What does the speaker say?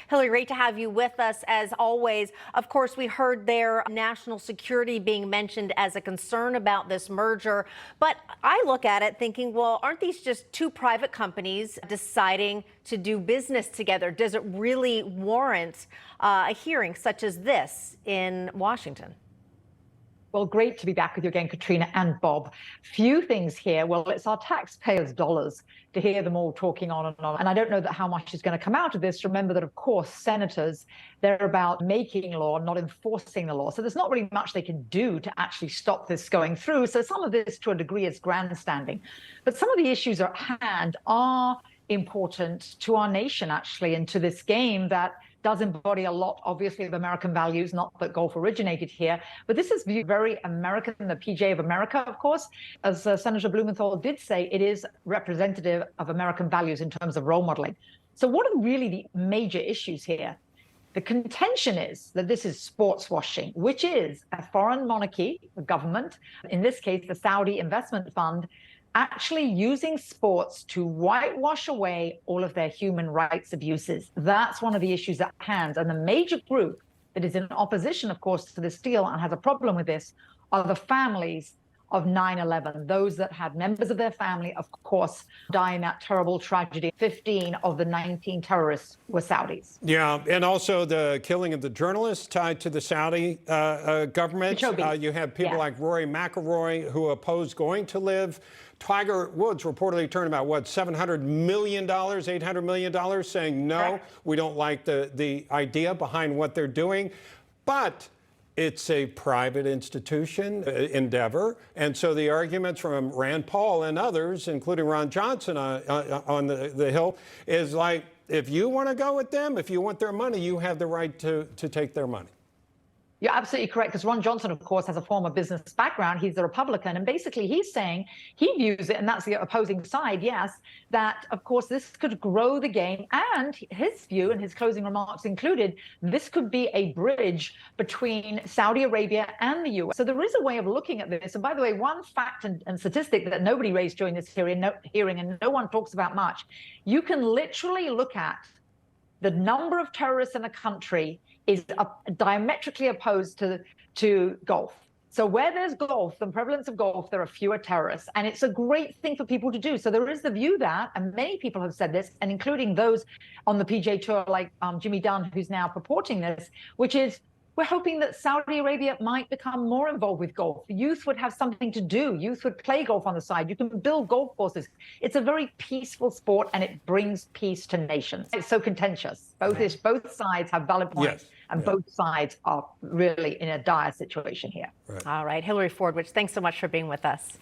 Hillary, great to have you with us as always. Of course, we heard their national security being mentioned as a concern about this merger. But I look at it thinking, well, aren't these just two private companies deciding to do business together? Does it really warrant a hearing such as this in Washington? Well, great to be back with you again, Katrina and Bob. Few things here. Well, it's our taxpayers' dollars to hear them all talking on and on. And I don't know how much is going to come out of this. Remember that, of course, senators, they're about making law, not enforcing the law. So there's not really much they can do to actually stop this going through. So some of this, to a degree, is grandstanding. But some of the issues at hand are important to our nation, actually, and to this game that does embody a lot, obviously, of American values, not that golf originated here, but this is viewed very American, the PGA of America, of course. As Senator Blumenthal did say, it is representative of American values in terms of role modeling. So what are really the major issues here? The contention is that this is sports washing, which is a foreign monarchy, a government, in this case, the Saudi investment fund, actually using sports to whitewash away all of their human rights abuses. That's one of the issues at hand. And the major group that is in opposition, of course, to this deal and has a problem with this are the families of 9/11, those that had members of their family, of course, die in that terrible tragedy. 15 of the 19 terrorists were Saudis. Yeah, and also the killing of the journalists tied to the Saudi government. You have people like Rory McIlroy who opposed going to LIV. Tiger Woods reportedly turned about, what, $700 million, $800 million, saying, no, we don't like the idea behind what they're doing. But it's a private institution endeavor. And so the arguments from Rand Paul and others, including Ron Johnson on the Hill, is like, if you want to go with them, if you want their money, you have the right to take their money. You're absolutely correct, because Ron Johnson, of course, has a former business background. He's a Republican. And basically, he's saying he views it, and that's the opposing side, yes, that, of course, this could grow the game. And his view, and his closing remarks included, this could be a bridge between Saudi Arabia and the U.S. So there is a way of looking at this. And by the way, one fact and statistic that nobody raised during this hearing, and no one talks about much, you can literally look at the number of terrorists in a country is diametrically opposed to golf. So where there's golf, the prevalence of golf, there are fewer terrorists. And it's a great thing for people to do. So there is the view that, and many people have said this, and including those on the PGA Tour like Jimmy Dunn, who's now purporting this, which is, we're hoping that Saudi Arabia might become more involved with golf. Youth would have something to do. Youth would play golf on the side. You can build golf courses. It's a very peaceful sport, and it brings peace to nations. It's so contentious. Both sides have valid points, and both sides are really in a dire situation here. All right, Hillary Fordwich, thanks so much for being with us.